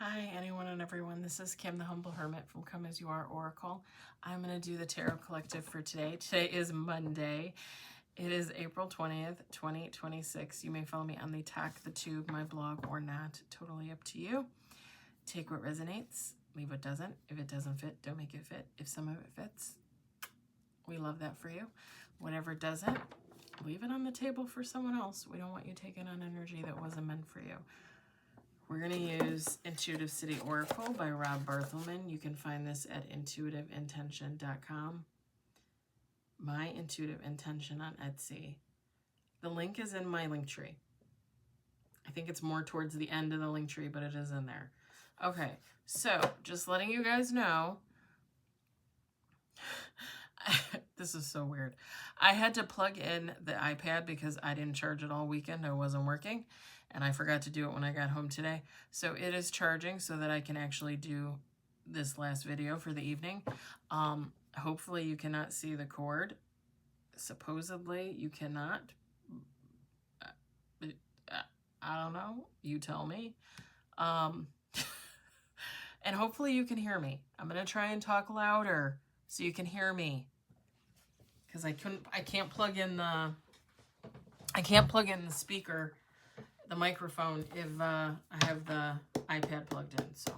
Hi, anyone and everyone. This is Kim, the Humble Hermit from Come As You Are Oracle. I'm going to do the Tarot Collective for today. Today is Monday. It is April 20th, 2026. You may follow me on the Talk the Tube, my blog, or not. Totally up to you. Take what resonates, leave what doesn't. If it doesn't fit, don't make it fit. If some of it fits, we love that for you. Whatever doesn't, leave it on the table for someone else. We don't want you taking on energy that wasn't meant for you. We're going to use Intuitive City Oracle by Rob Barthelman. You can find this at intuitiveintention.com. My Intuitive Intention on Etsy. The link is in my link tree. I think it's more towards the end of the link tree, but it is in there. Okay, so just letting you guys know, this is so weird. I had to plug in the iPad because I didn't charge it all weekend. It wasn't working. And I forgot to do it when I got home today. So it is charging so that I can actually do this last video for the evening. Hopefully you cannot see the cord. Supposedly you cannot. I don't know. You tell me. And hopefully you can hear me. I'm going to try and talk louder so you can hear me. Because I can't plug in the speaker, the microphone, if I have the iPad plugged in. So,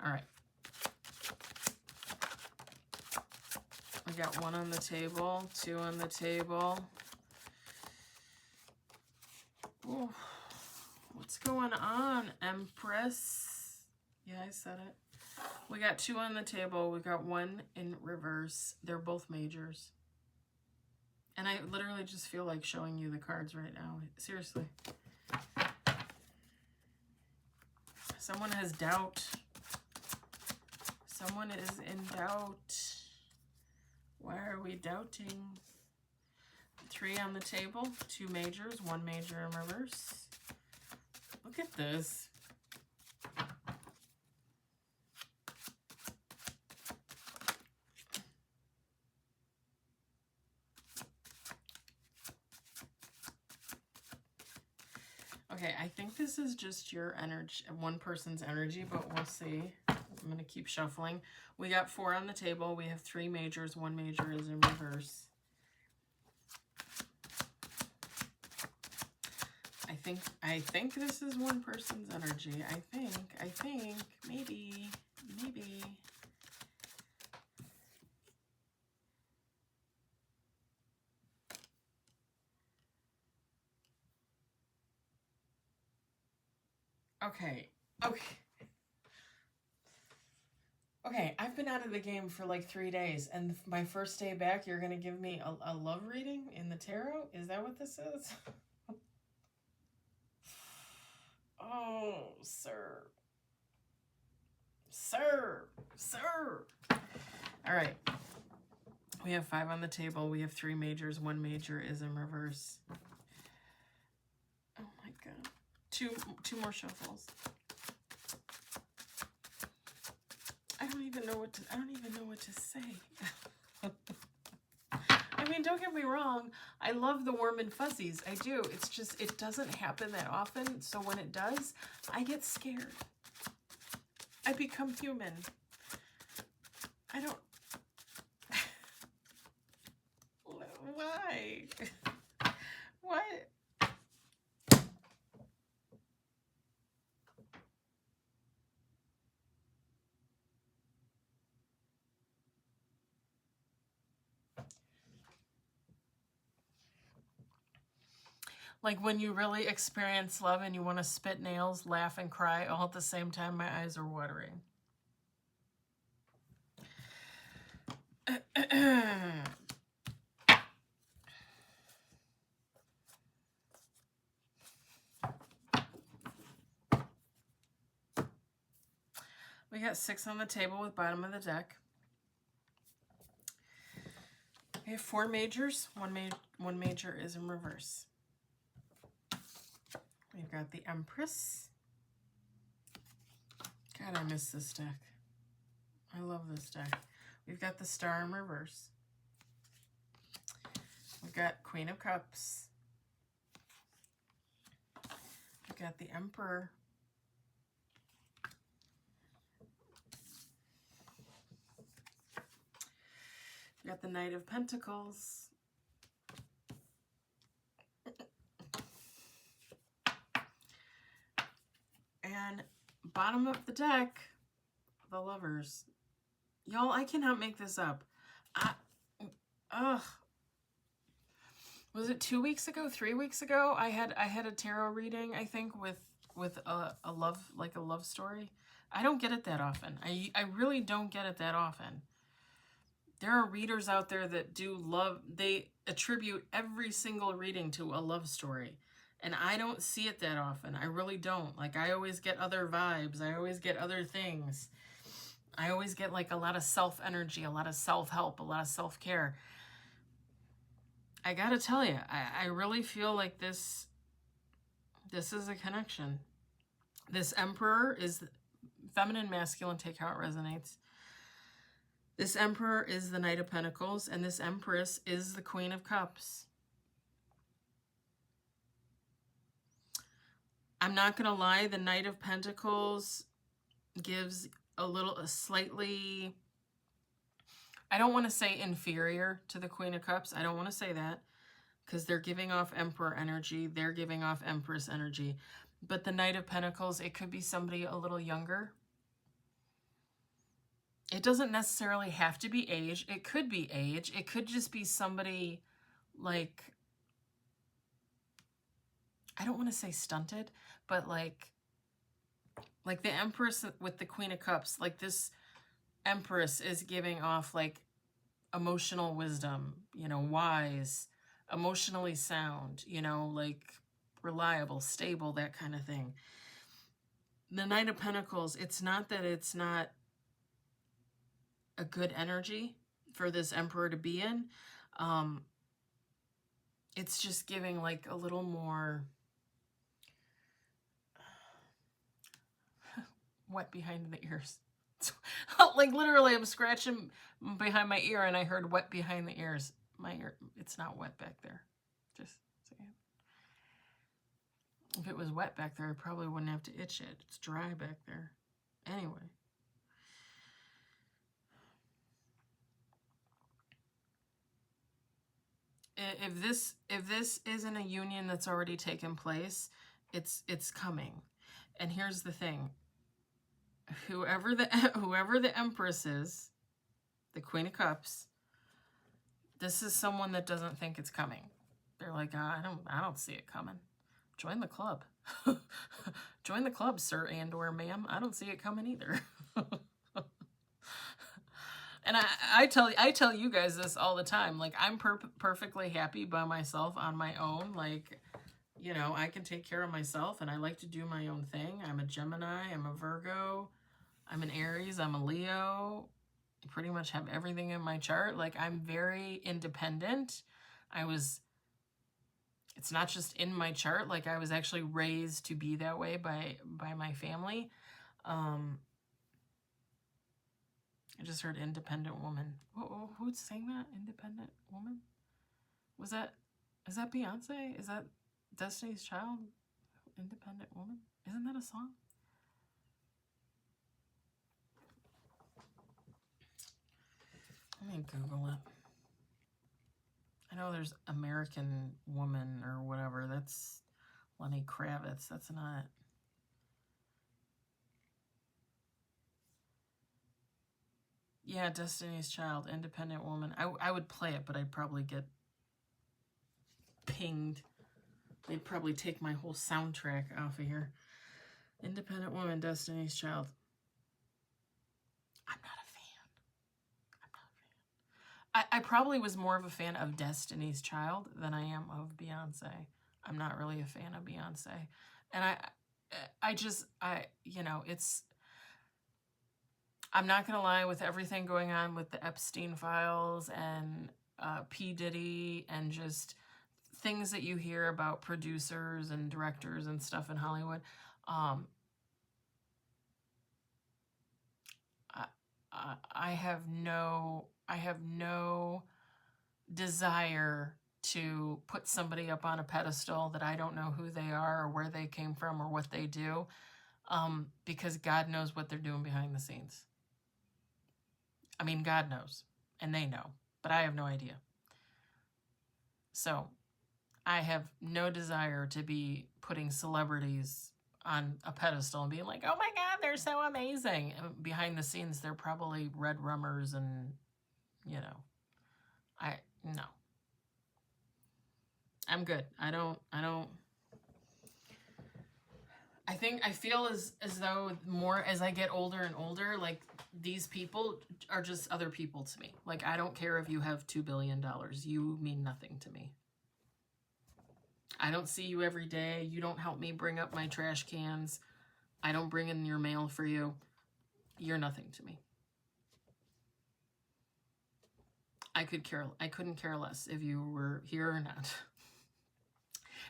all right. We got one on the table, two on the table. Ooh, what's going on, Empress? Yeah, I said it. We got two on the table. We got one in reverse. They're both majors. And I literally just feel like showing you the cards right now. Seriously. Someone has doubt. Someone is in doubt. Why are we doubting? Three on the table. Two majors. One major in reverse. Look at this. Okay, I think this is just your energy, one person's energy, but we'll see. I'm going to keep shuffling. We got four on the table. We have three majors. One major is in reverse. I think this is one person's energy. I think, maybe. Okay, I've been out of the game for like 3 days, and my first day back, you're going to give me a love reading in the tarot? Is that what this is? Oh, sir. All right. We have five on the table. We have three majors. One major is in reverse. Oh my God. Two more shuffles. I don't even know what to say. I mean, don't get me wrong. I love the warm and fuzzies. I do. It's just, it doesn't happen that often. So when it does, I get scared. I become human. I don't... Why? What? Like when you really experience love and you want to spit nails, laugh, and cry all at the same time, my eyes are watering. We got six on the table with bottom of the deck. We have four majors. One major is in reverse. We've got the Empress. God, I miss this deck. I love this deck. We've got the Star in reverse. We've got Queen of Cups. We've got the Emperor. We got the Knight of Pentacles. And bottom of the deck, the Lovers. Y'all, I cannot make this up. Was it 2 weeks ago, 3 weeks ago? I had a tarot reading, I think, with a love story. I don't get it that often. I really don't get it that often. There are readers out there that do love, they attribute every single reading to a love story. And I don't see it that often. I really don't. Like, I always get other vibes. I always get other things. I always get like a lot of self-energy, a lot of self-help, a lot of self-care. I gotta tell you, I really feel like this is a connection. This Emperor is feminine, masculine, take how it resonates. This Emperor is the Knight of Pentacles, and this Empress is the Queen of Cups. I'm not gonna lie, the Knight of Pentacles gives a slightly, I don't want to say inferior to the Queen of Cups. I don't want to say that, because they're giving off Emperor energy. They're giving off Empress energy. But the Knight of Pentacles, it could be somebody a little younger. It doesn't necessarily have to be age. It could be age. It could just be somebody like, I don't want to say stunted, but like the Empress with the Queen of Cups, like this Empress is giving off like emotional wisdom, you know, wise, emotionally sound, you know, like reliable, stable, that kind of thing. The Knight of Pentacles, it's not that it's not a good energy for this Emperor to be in. It's just giving like a little more wet behind the ears. Like literally I'm scratching behind my ear and I heard wet behind the ears. My ear, it's not wet back there. Just saying. If it was wet back there, I probably wouldn't have to itch it. It's dry back there. Anyway. If this isn't a union that's already taken place, it's coming. And here's the thing. Whoever the Empress is, the Queen of Cups, this is someone that doesn't think it's coming. They're like, I don't see it coming. Join the club. Join the club, sir and or ma'am. I don't see it coming either. And I tell you guys this all the time. Like, I'm perfectly happy by myself on my own. Like, you know, I can take care of myself and I like to do my own thing. I'm a Gemini, I'm a Virgo, I'm an Aries, I'm a Leo. I pretty much have everything in my chart. Like, I'm very independent. It's not just in my chart. Like, I was actually raised to be that way by my family. I just heard independent woman. Who's saying that? Independent woman? Is that Beyonce? Is that Destiny's Child? Independent woman? Isn't that a song? Let me Google it. I know there's American Woman or whatever. That's Lenny Kravitz. That's not. Yeah, Destiny's Child, Independent Woman. I would play it, but I'd probably get pinged. They'd probably take my whole soundtrack off of here. Independent Woman, Destiny's Child. I'm not a fan. I probably was more of a fan of Destiny's Child than I am of Beyonce. I'm not really a fan of Beyonce. And you know, I'm not going to lie, with everything going on with the Epstein files and P. Diddy and just things that you hear about producers and directors and stuff in Hollywood, I have no desire to put somebody up on a pedestal that I don't know who they are or where they came from or what they do, because God knows what they're doing behind the scenes. I mean, God knows, and they know. but I have no idea. So I have no desire to be putting celebrities on a pedestal and being like, oh my God, they're so amazing. And behind the scenes, they're probably red rummers and, you know, no. I'm good. I feel as though more as I get older and older, like these people are just other people to me. Like, I don't care if you have $2 billion. You mean nothing to me. I don't see you every day. You don't help me bring up my trash cans. I don't bring in your mail for you. You're nothing to me. I couldn't care less if you were here or not.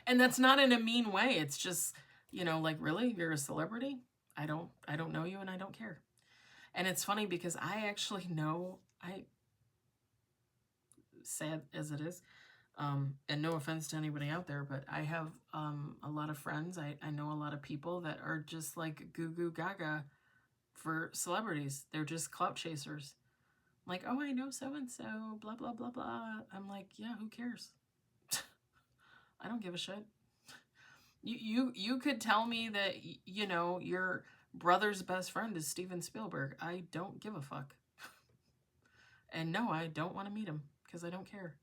And that's not in a mean way. It's just, you know, like, really? You're a celebrity? I don't know you and I don't care. And it's funny because I actually know, sad as it is, and no offense to anybody out there, but I have a lot of friends. I know a lot of people that are just like goo goo gaga for celebrities. They're just clout chasers. Like, oh, I know so-and-so, blah, blah, blah, blah. I'm like, yeah, who cares? I don't give a shit. You could tell me that, you know, your brother's best friend is Steven Spielberg. I don't give a fuck. And no, I don't want to meet him because I don't care.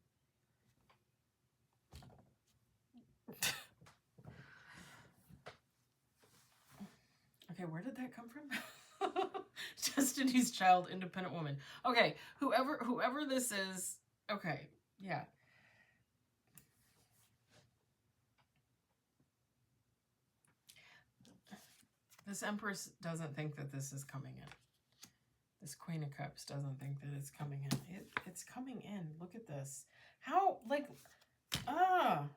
Okay, where did that come from? Destiny's Child, independent woman. Okay, whoever this is, okay, yeah. This Empress doesn't think that this is coming in. This Queen of Cups doesn't think that it's coming in. It's coming in. Look at this. How, like, I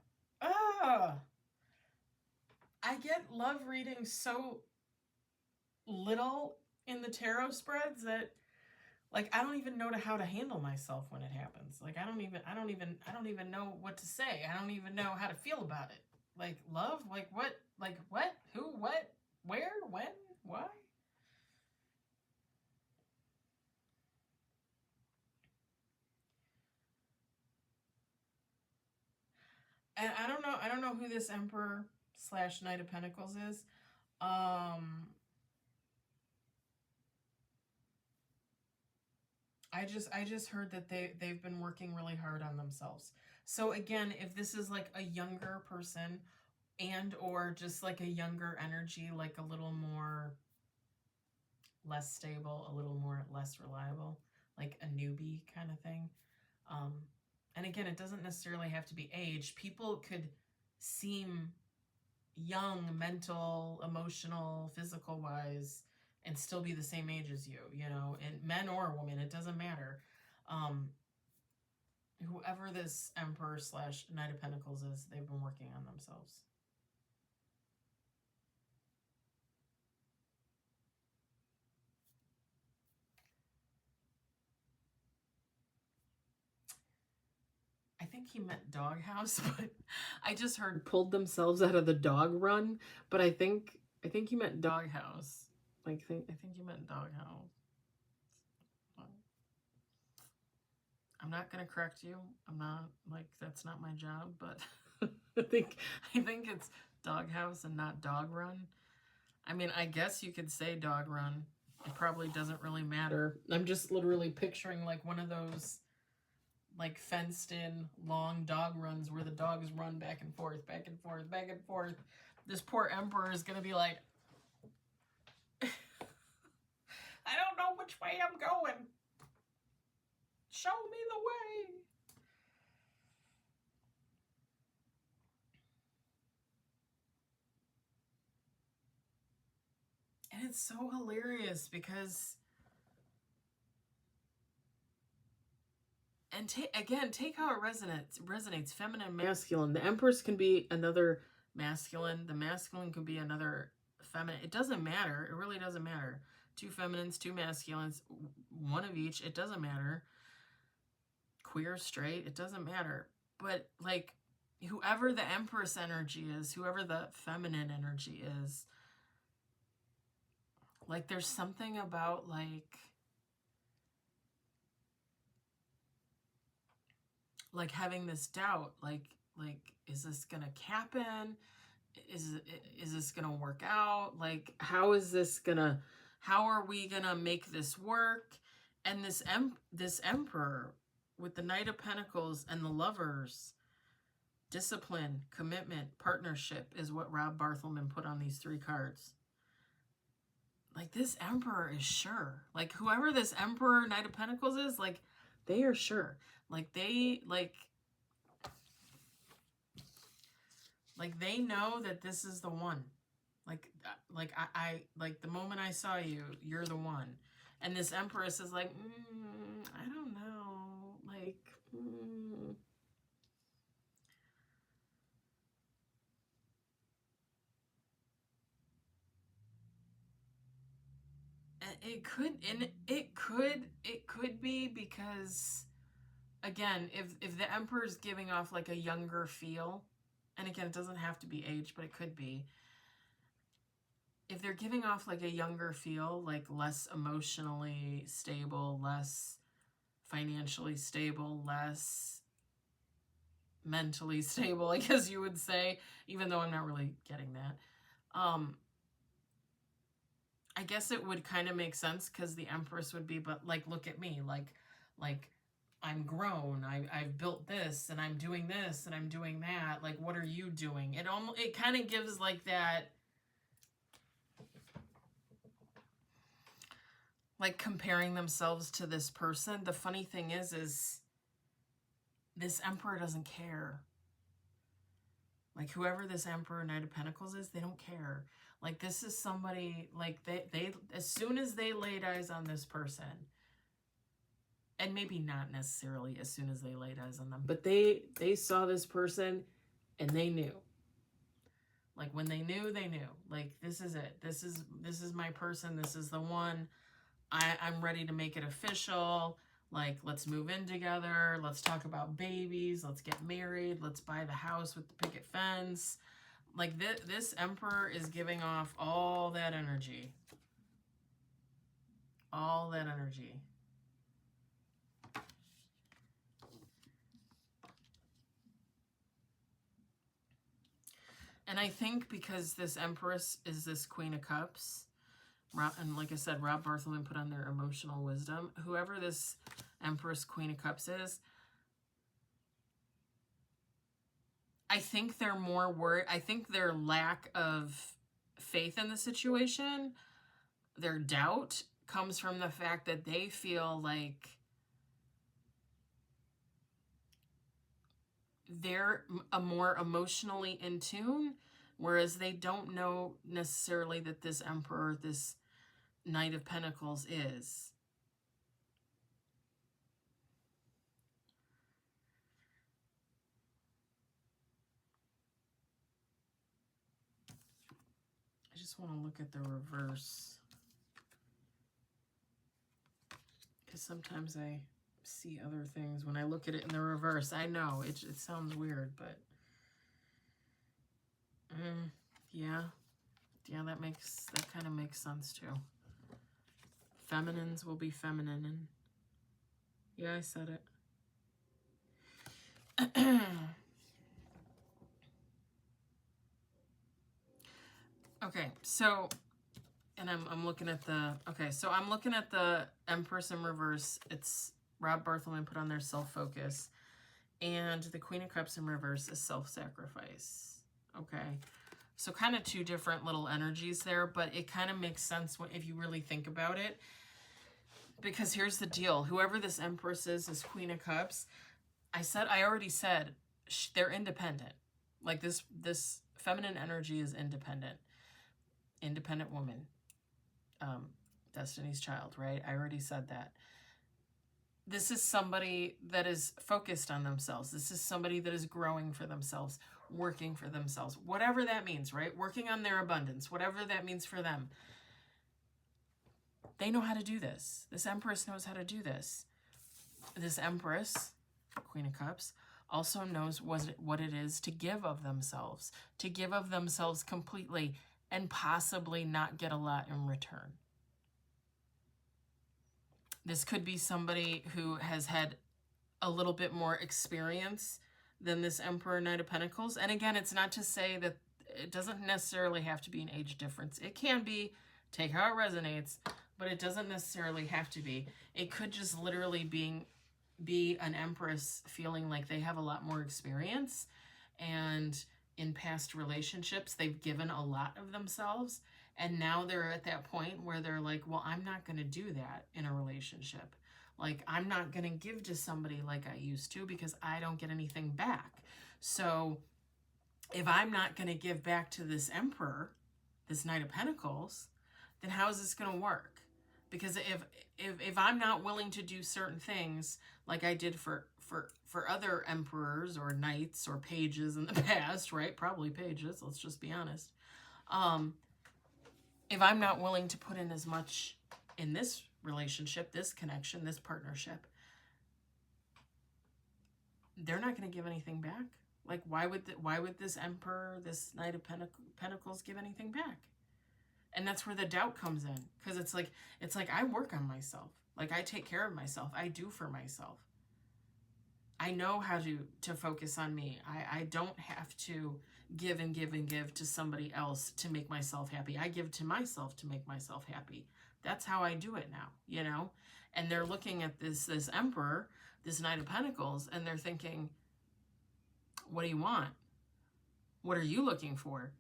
get love reading so little in the tarot spreads that, like, I don't even know how to handle myself when it happens. Like, I don't even know what to say. I don't even know how to feel about it. Like, love? Like, what? Like, what? Who? What? Where? When? Why? And I don't know who this Emperor / Knight of Pentacles is. I just heard that they've been working really hard on themselves. So again, if this is like a younger person and or just like a younger energy, like a little more less stable, a little more less reliable, like a newbie kind of thing. And again, it doesn't necessarily have to be age. People could seem young, mental, emotional, physical wise, and still be the same age as you, you know, and men or women, it doesn't matter. Whoever this Emperor / Knight of Pentacles is, they've been working on themselves. I think he meant doghouse, but I just heard pulled themselves out of the dog run, but I think he meant doghouse. Like, I think he meant doghouse. I'm not gonna correct you. I'm not, like, that's not my job, but I think it's doghouse and not dog run. I mean, I guess you could say dog run. It probably doesn't really matter. I'm just literally picturing like one of those like fenced in long dog runs where the dogs run back and forth, back and forth, back and forth. This poor Emperor is gonna be like, I don't know which way I'm going. Show me the way. And it's so hilarious because, and take how it resonates, feminine, masculine. The Empress can be another masculine. The masculine can be another feminine. It doesn't matter. It really doesn't matter. 2 feminines, 2 masculines, one of each. It doesn't matter. Queer, straight, it doesn't matter. But like, whoever the Empress energy is, whoever the feminine energy is, like, there's something about like like having this doubt, like, is this gonna happen? Is this gonna work out? Like, how are we gonna make this work? And this Emperor with the Knight of Pentacles and the Lovers, discipline, commitment, partnership is what Rob Barthelman put on these 3 cards. Like, this Emperor is sure. Like, whoever this Emperor, Knight of Pentacles is, like, they are sure. Like, they know that this is the one. Like I like the moment I saw you, you're the one. And this Empress is like, I don't know. Like, it could be because, again, if the Emperor's giving off like a younger feel, and again, it doesn't have to be age, but it could be. If they're giving off like a younger feel, like less emotionally stable, less financially stable, less mentally stable, I guess you would say, even though I'm not really getting that. I guess it would kind of make sense because the Empress would be, but like, look at me, like I'm grown, I've built this, and I'm doing this, and I'm doing that. Like, what are you doing? It kind of gives like that, like comparing themselves to this person. The funny thing is this Emperor doesn't care. Like, whoever this Emperor, Knight of Pentacles is, they don't care. Like, this is somebody, like, they as soon as they laid eyes on this person, and maybe not necessarily as soon as they laid eyes on them, but they saw this person and they knew. Like, when they knew, they knew. Like, this is it. This is my person. This is the one. I'm ready to make it official. Like, let's move in together. Let's talk about babies. Let's get married. Let's buy the house with the picket fence. Like, this Emperor is giving off all that energy. All that energy. And I think because this Empress is this Queen of Cups, and like I said, Rob Barthelman put on their emotional wisdom. Whoever this Empress, Queen of Cups is, I think they're more worried. I think their lack of faith in the situation, their doubt, comes from the fact that they feel like they're a more emotionally in tune, whereas they don't know necessarily that this Emperor, this Knight of Pentacles is. I just want to look at the reverse, because sometimes I see other things when I look at it in the reverse. I know it sounds weird, but yeah, that kind of makes sense too. Feminines will be feminine, and yeah, I said it. Okay, so, and I'm looking at the, okay, so I'm looking at the Empress in reverse. It's Rob Barthelman put on their self-focus, and the Queen of Cups in reverse is self-sacrifice. Okay, so kind of 2 different little energies there, but it kind of makes sense if you really think about it, because here's the deal. Whoever this Empress is Queen of Cups. I already said they're independent. Like, this feminine energy is independent. Independent woman. Destiny's Child, right? I already said that. This is somebody that is focused on themselves. This is somebody that is growing for themselves, working for themselves, whatever that means, right? Working on their abundance, whatever that means for them. They know how to do this. This Empress knows how to do this. This Empress, Queen of Cups, also knows what it is to give of themselves completely, and possibly not get a lot in return. This could be somebody who has had a little bit more experience than this Emperor Knight of Pentacles. And again, it's not to say that it doesn't necessarily have to be an age difference. It can be, take how it resonates, but it doesn't necessarily have to be. It could just literally be an Empress feeling like they have a lot more experience, and in past relationships they've given a lot of themselves, and now they're at that point where they're like, well, I'm not going to do that in a relationship. Like, I'm not going to give to somebody like I used to because I don't get anything back. So if I'm not going to give back to this Emperor, this Knight of Pentacles, then how is this going to work? Because if I'm not willing to do certain things like I did for other emperors or knights or pages in the past, right? Probably pages, let's just be honest. If I'm not willing to put in as much in this relationship, this connection, this partnership, they're not going to give anything back. Like, why would this Emperor, this Knight of Pentacles give anything back? And that's where the doubt comes in, because it's like I work on myself. Like, I take care of myself. I do for myself. I know how to focus on me. I don't have to give and give and give to somebody else to make myself happy. I give to myself to make myself happy. That's how I do it now, you know? And they're looking at this Emperor, this Knight of Pentacles, and they're thinking, what do you want? What are you looking for?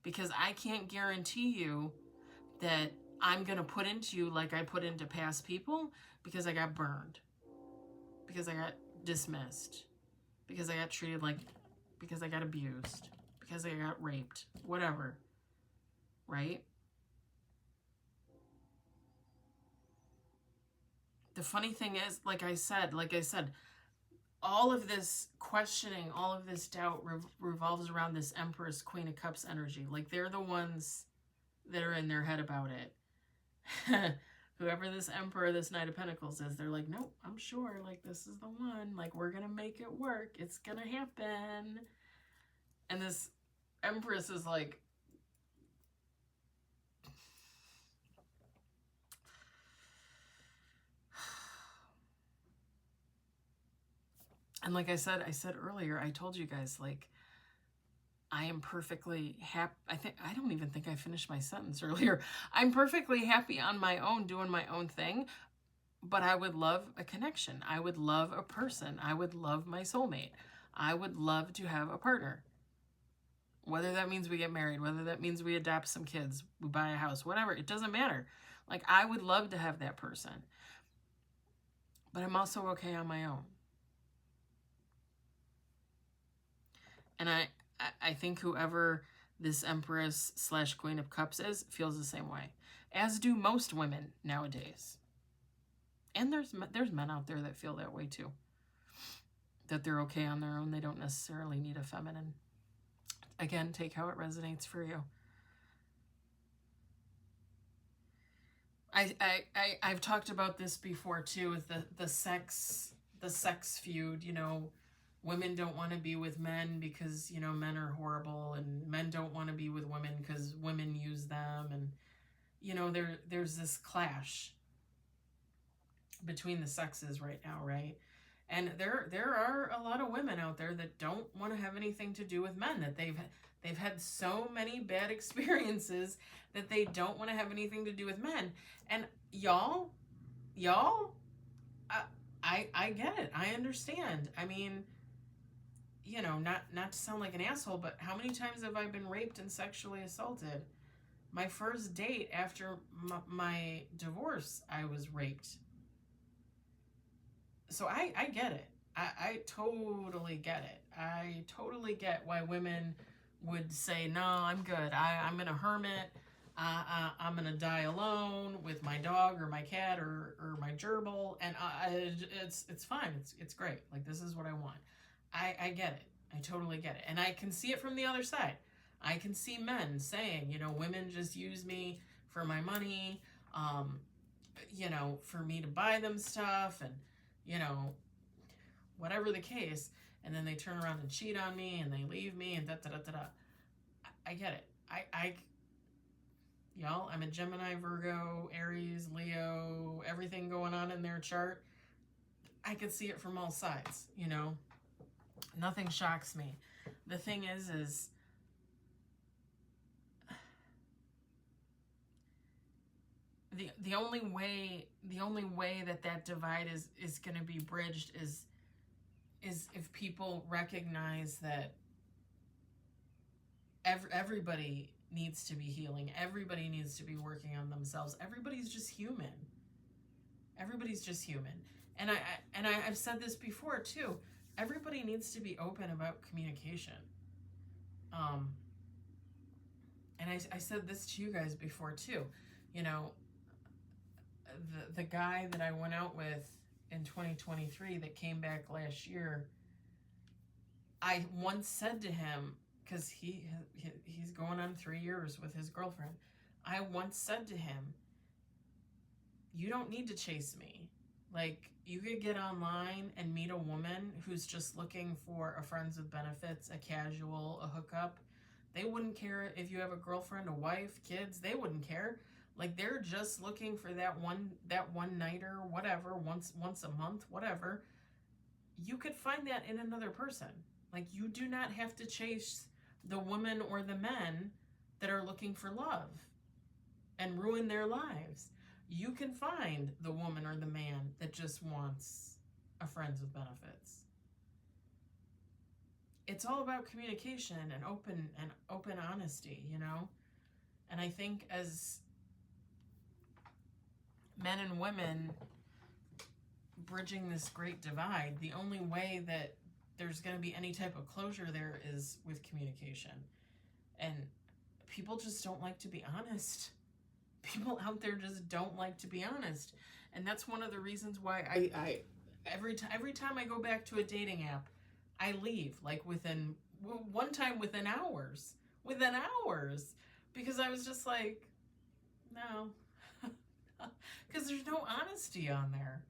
Because I can't guarantee you that I'm going to put into you like I put into past people, because I got burned, because I got dismissed, because I got treated like, because I got abused, because I got raped, whatever, right? The funny thing is, like I said, all of this questioning, all of this doubt revolves around this Empress, Queen of Cups energy. Like, they're the ones that are in their head about it. Whoever this Emperor, this Knight of Pentacles is, they're like, nope, I'm sure, like, this is the one. Like, we're going to make it work. It's going to happen. And this Empress is like, and like I said earlier, I told you guys, like, I am perfectly happy. I don't even think I finished my sentence earlier. I'm perfectly happy on my own, doing my own thing, but I would love a connection. I would love a person. I would love my soulmate. I would love to have a partner. Whether that means we get married, whether that means we adopt some kids, we buy a house, whatever, it doesn't matter. Like, I would love to have that person. But I'm also okay on my own. And I think whoever this Empress / Queen of Cups is feels the same way, as do most women nowadays. And there's men out there that feel that way too, that they're okay on their own. They don't necessarily need a feminine. Again, take how it resonates for you. I've talked about this before too, with the sex feud. You know, women don't want to be with men because, you know, men are horrible, and men don't want to be with women because women use them, and, you know, there's this clash between the sexes right now, right? And there are a lot of women out there that don't want to have anything to do with men, that they've had so many bad experiences that they don't want to have anything to do with men. And y'all, I get it. I understand. I mean, you know, not to sound like an asshole, but how many times have I been raped and sexually assaulted? My first date after my divorce, I was raped. So I get it. I totally get it. I totally get why women would say, no, I'm good. I'm in a hermit. I'm going to die alone with my dog or my cat or my gerbil. And it's fine. It's great. Like, this is what I want. I get it. I totally get it. And I can see it from the other side. I can see men saying, you know, women just use me for my money, you know, for me to buy them stuff, and, you know, whatever the case. And then they turn around and cheat on me, and they leave me, and da-da-da-da-da. I get it. Y'all, I'm a Gemini, Virgo, Aries, Leo, everything going on in their chart. I could see it from all sides, you know. Nothing shocks me. The thing is the only way that divide is going to be bridged is if people recognize that everybody needs to be healing. Everybody needs to be working on themselves. Everybody's just human. Everybody's just human. And I've said this before too. Everybody needs to be open about communication. And I said this to you guys before too. You know, the guy that I went out with in 2023 that came back last year, I once said to him, because he's going on 3 years with his girlfriend, I once said to him, you don't need to chase me. Like, you could get online and meet a woman who's just looking for a friends with benefits, a casual, a hookup. They wouldn't care if you have a girlfriend, a wife, kids. They wouldn't care. Like, they're just looking for that one nighter, whatever, once a month, whatever. You could find that in another person. Like, you do not have to chase the women or the men that are looking for love and ruin their lives. You can find the woman or the man that just wants a friends with benefits. It's all about communication and open honesty, you know? And I think as men and women bridging this great divide, the only way that there's going to be any type of closure there is with communication. And people just don't like to be honest. People out there just don't like to be honest. And that's one of the reasons why I every time I go back to a dating app, I leave, like one time within hours, because I was just like, no, because there's no honesty on there.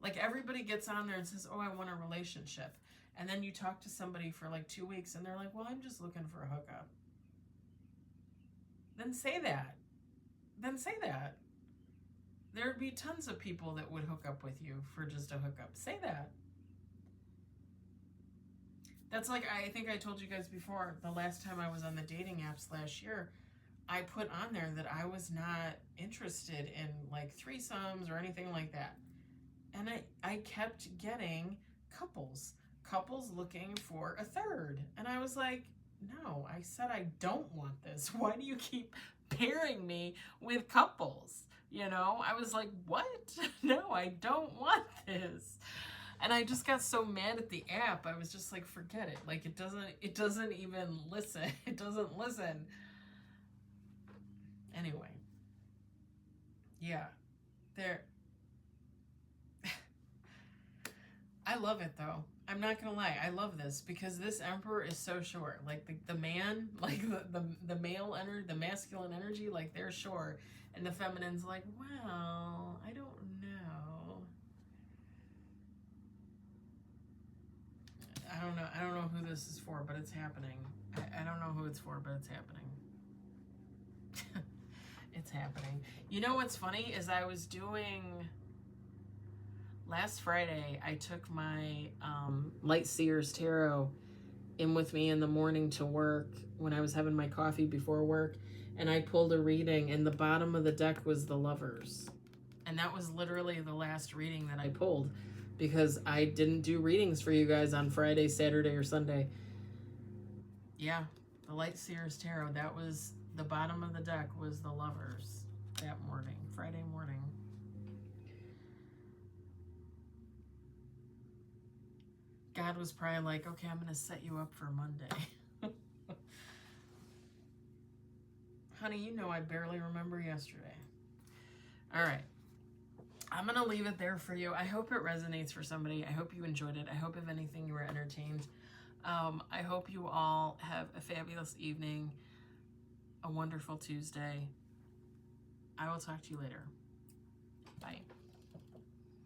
Like, everybody gets on there and says, oh, I want a relationship. And then you talk to somebody for like 2 weeks and they're like, well, I'm just looking for a hookup. Then say that. There'd be tons of people that would hook up with you for just a hookup. Say that. That's like, I think I told you guys before, the last time I was on the dating apps last year, I put on there that I was not interested in like threesomes or anything like that. And I kept getting couples looking for a third. And I was like, no, I said I don't want this. Why do you keep pairing me with couples? You know, I was like, what? No, I don't want this. And I just got so mad at the app. I was just like, forget it. Like, it doesn't even listen. It doesn't listen. Anyway. Yeah. I love it though. I'm not gonna lie, I love this because this emperor is so short. Like the man, like the male energy, the masculine energy, like they're short, and the feminine's like, well, I don't know. I don't know who this is for, but it's happening. I don't know who it's for, but it's happening. It's happening. You know what's funny is I was doing. Last Friday, I took my Light Seers Tarot in with me in the morning to work when I was having my coffee before work, and I pulled a reading, and the bottom of the deck was the Lovers. And that was literally the last reading that I pulled because I didn't do readings for you guys on Friday, Saturday, or Sunday. Yeah, the Light Seers Tarot, that was the bottom of the deck was the Lovers that morning, Friday morning. God was probably like, okay, I'm going to set you up for Monday. Honey, you know I barely remember yesterday. All right. I'm going to leave it there for you. I hope it resonates for somebody. I hope you enjoyed it. I hope, if anything, you were entertained. I hope you all have a fabulous evening, a wonderful Tuesday. I will talk to you later. Bye.